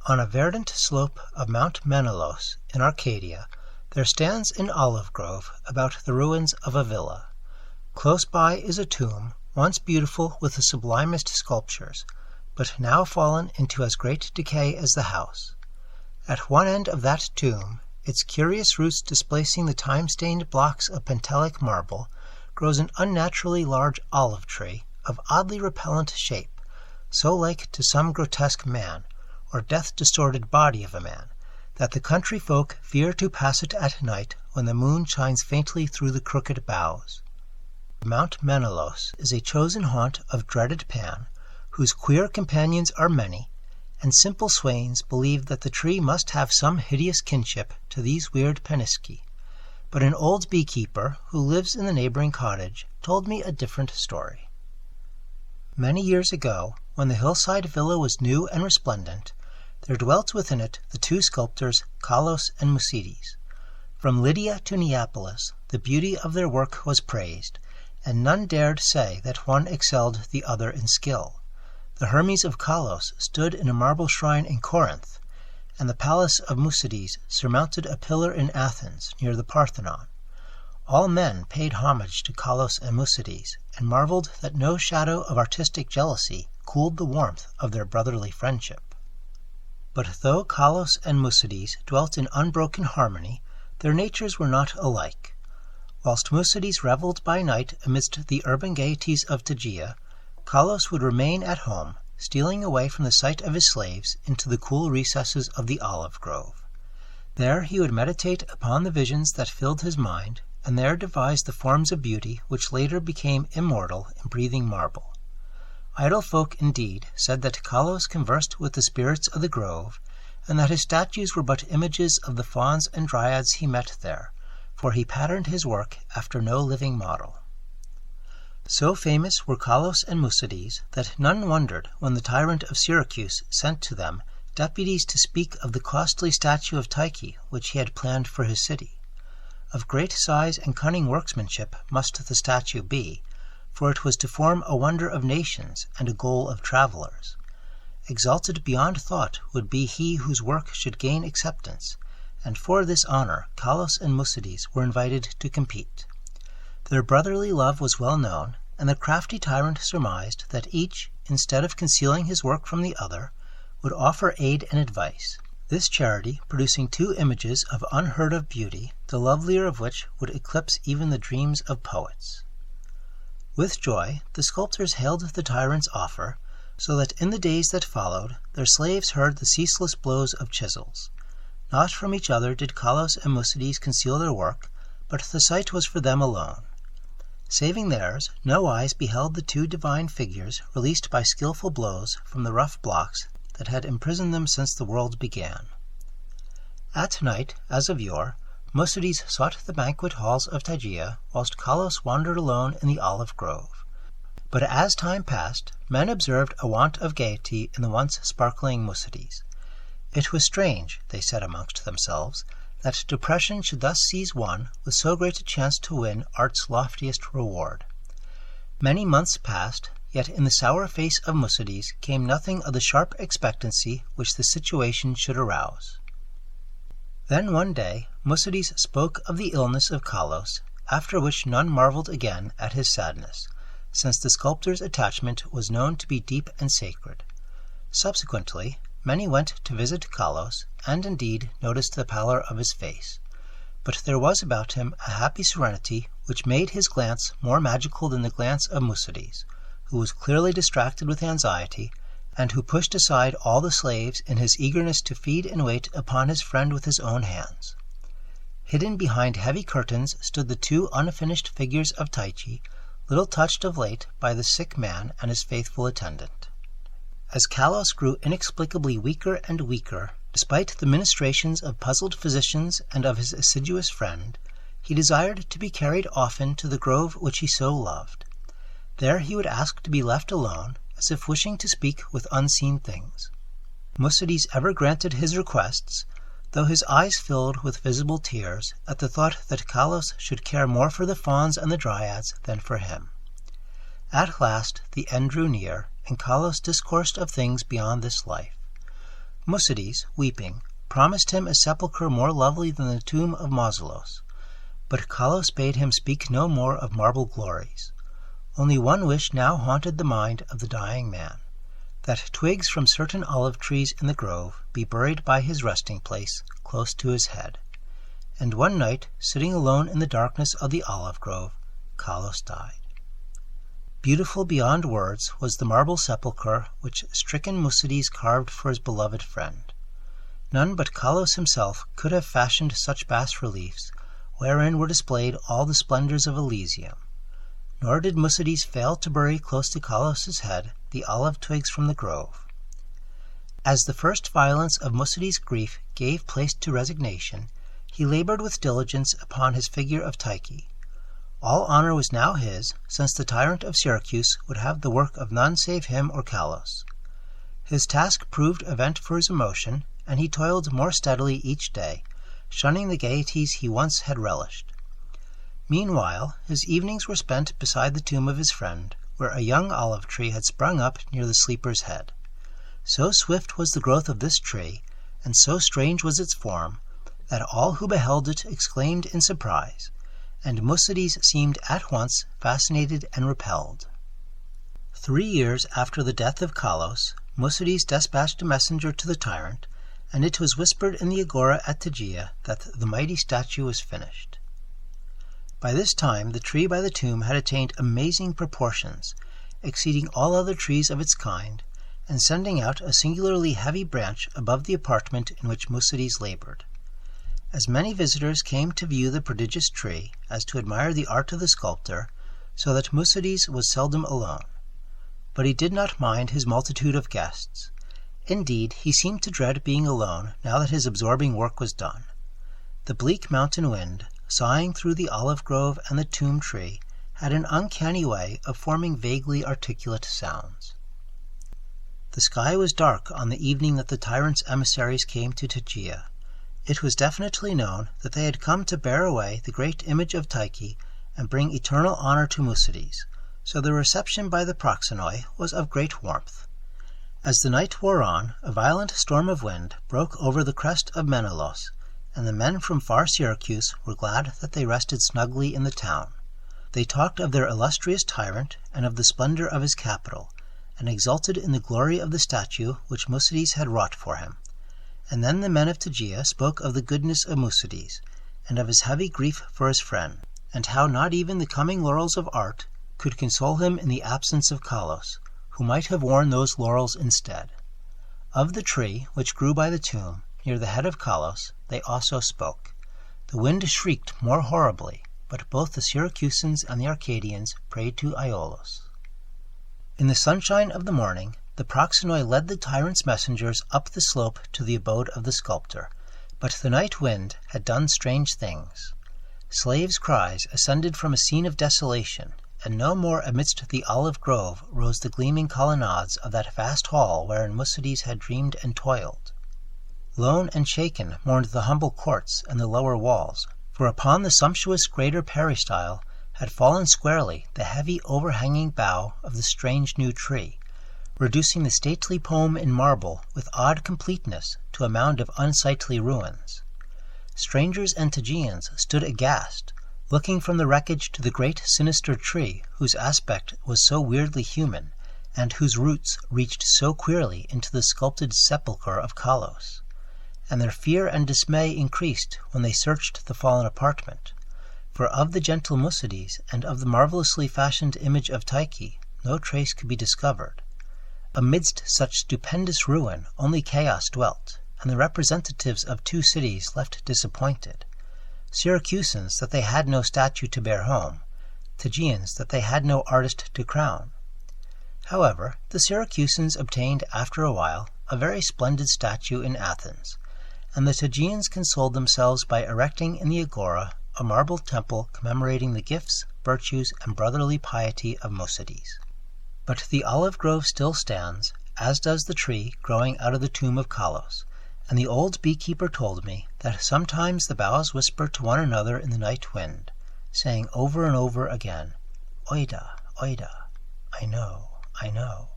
On a verdant slope of Mount Menelaus in Arcadia there stands an olive grove about the ruins of a villa. Close by is a tomb, once beautiful with the sublimest sculptures, but now fallen into as great decay as the house. At one end of that tomb, its curious roots displacing the time-stained blocks of Pentelic marble, grows an unnaturally large olive tree of oddly repellent shape, so like to some grotesque man, or death-distorted body of a man, that the country folk fear to pass it at night when the moon shines faintly through the crooked boughs. Mount Menelaus is a chosen haunt of dreaded Pan, whose queer companions are many, and simple swains believe that the tree must have some hideous kinship to these weird Panisci. But an old beekeeper who lives in the neighboring cottage told me a different story. Many years ago, when the hillside villa was new and resplendent, there dwelt within it the two sculptors Kallos and Musides. From Lydia to Neapolis the beauty of their work was praised, and none dared say that one excelled the other in skill. The Hermes of Kallos stood in a marble shrine in Corinth, and the palace of Musides surmounted a pillar in Athens near the Parthenon. All men paid homage to Kallos and Musides, and marveled that no shadow of artistic jealousy cooled the warmth of their brotherly friendship. But though Kallos and Musides dwelt in unbroken harmony, their natures were not alike. Whilst Musides revelled by night amidst the urban gaieties of Tegea, Kallos would remain at home, stealing away from the sight of his slaves into the cool recesses of the olive grove. There he would meditate upon the visions that filled his mind, and there devise the forms of beauty which later became immortal in breathing marble. Idle folk, indeed, said that Kallos conversed with the spirits of the grove, and that his statues were but images of the fauns and dryads he met there, for he patterned his work after no living model. So famous were Kallos and Musides that none wondered when the tyrant of Syracuse sent to them deputies to speak of the costly statue of Tyche which he had planned for his city. Of great size and cunning workmanship must the statue be, for it was to form a wonder of nations and a goal of travelers. Exalted beyond thought would be he whose work should gain acceptance, and for this honor Kallos and Musides were invited to compete. Their brotherly love was well known, and the crafty tyrant surmised that each, instead of concealing his work from the other, would offer aid and advice, this charity producing two images of unheard-of beauty, the lovelier of which would eclipse even the dreams of poets. With joy the sculptors hailed the tyrant's offer, so that in the days that followed their slaves heard the ceaseless blows of chisels. Not from each other did Kallos and Musides conceal their work, but the sight was for them alone. Saving theirs, no eyes beheld the two divine figures released by skilful blows from the rough blocks that had imprisoned them since the world began. At night, as of yore, Musides sought the banquet halls of Tegea, whilst Kallos wandered alone in the olive grove. But as time passed, men observed a want of gaiety in the once sparkling Musides. It was strange, they said amongst themselves, that depression should thus seize one with so great a chance to win art's loftiest reward. Many months passed, yet in the sour face of Musides came nothing of the sharp expectancy which the situation should arouse. Then one day Musides spoke of the illness of Kallos, after which none marveled again at his sadness, since the sculptor's attachment was known to be deep and sacred. Subsequently, many went to visit Kallos, and indeed noticed the pallor of his face. But there was about him a happy serenity which made his glance more magical than the glance of Musides, who was clearly distracted with anxiety, and who pushed aside all the slaves in his eagerness to feed and wait upon his friend with his own hands. Hidden behind heavy curtains stood the two unfinished figures of Tyche, little touched of late by the sick man and his faithful attendant. As Kallos grew inexplicably weaker and weaker, despite the ministrations of puzzled physicians and of his assiduous friend, he desired to be carried often to the grove which he so loved. There he would ask to be left alone, as if wishing to speak with unseen things. Musides ever granted his requests, though his eyes filled with visible tears at the thought that Kallos should care more for the fauns and the dryads than for him. At last the end drew near, and Kallos discoursed of things beyond this life. Musides, weeping, promised him a sepulchre more lovely than the tomb of Mausolus, but Calos bade him speak no more of marble glories. Only one wish now haunted the mind of the dying man, that twigs from certain olive trees in the grove be buried by his resting place close to his head. And one night, sitting alone in the darkness of the olive grove, Calos died. Beautiful beyond words was the marble sepulchre which stricken Musides carved for his beloved friend. None but Calos himself could have fashioned such bas-reliefs, wherein were displayed all the splendors of Elysium. Nor did Musides fail to bury close to Calos's head the olive twigs from the grove. As the first violence of Musides' grief gave place to resignation, he labored with diligence upon his figure of Tyche. All honor was now his, since the tyrant of Syracuse would have the work of none save him or Calos. His task proved a vent for his emotion, and he toiled more steadily each day, shunning the gaieties he once had relished. Meanwhile, his evenings were spent beside the tomb of his friend, where a young olive tree had sprung up near the sleeper's head. So swift was the growth of this tree, and so strange was its form, that all who beheld it exclaimed in surprise, and Musides seemed at once fascinated and repelled. 3 years after the death of Calos, Musides despatched a messenger to the tyrant, and it was whispered in the agora at Tegea that the mighty statue was finished. By this time the tree by the tomb had attained amazing proportions, exceeding all other trees of its kind, and sending out a singularly heavy branch above the apartment in which Musides labored. As many visitors came to view the prodigious tree as to admire the art of the sculptor, so that Musides was seldom alone. But he did not mind his multitude of guests. Indeed, he seemed to dread being alone now that his absorbing work was done. The bleak mountain wind, sighing through the olive grove and the tomb tree, had an uncanny way of forming vaguely articulate sounds. The sky was dark on the evening that the tyrant's emissaries came to Tegea. It was definitely known that they had come to bear away the great image of Tyche and bring eternal honor to Musides, so the reception by the proxenoi was of great warmth. As the night wore on, a violent storm of wind broke over the crest of Menelaus, and the men from far Syracuse were glad that they rested snugly in the town. They talked of their illustrious tyrant and of the splendor of his capital, and exulted in the glory of the statue which Musides had wrought for him. And then the men of Tegea spoke of the goodness of Musides, and of his heavy grief for his friend, and how not even the coming laurels of art could console him in the absence of Calos, who might have worn those laurels instead. Of the tree which grew by the tomb, near the head of Calos, they also spoke. The wind shrieked more horribly, but both the Syracusans and the Arcadians prayed to Aiolos. In the sunshine of the morning, the proxenoi led the tyrant's messengers up the slope to the abode of the sculptor, but the night wind had done strange things. Slaves' cries ascended from a scene of desolation, and no more amidst the olive grove rose the gleaming colonnades of that vast hall wherein Musides had dreamed and toiled. Lone and shaken mourned the humble courts and the lower walls, for upon the sumptuous greater peristyle had fallen squarely the heavy overhanging bough of the strange new tree, reducing the stately poem in marble with odd completeness to a mound of unsightly ruins. Strangers and Tegeans stood aghast, looking from the wreckage to the great sinister tree whose aspect was so weirdly human, and whose roots reached so queerly into the sculpted sepulchre of Calos. And their fear and dismay increased when they searched the fallen apartment, for of the gentle Musides and of the marvelously fashioned image of Tyche no trace could be discovered. Amidst such stupendous ruin only chaos dwelt, and the representatives of 2 cities left disappointed. Syracusans that they had no statue to bear home, Tegeans that they had no artist to crown. However, the Syracusans obtained after a while a very splendid statue in Athens, and the Tegeans consoled themselves by erecting in the agora a marble temple commemorating the gifts, virtues, and brotherly piety of Musides. But the olive grove still stands, as does the tree growing out of the tomb of Calos, and the old beekeeper told me that sometimes the boughs whisper to one another in the night wind, saying over and over again, "Oida, oida, I know, I know."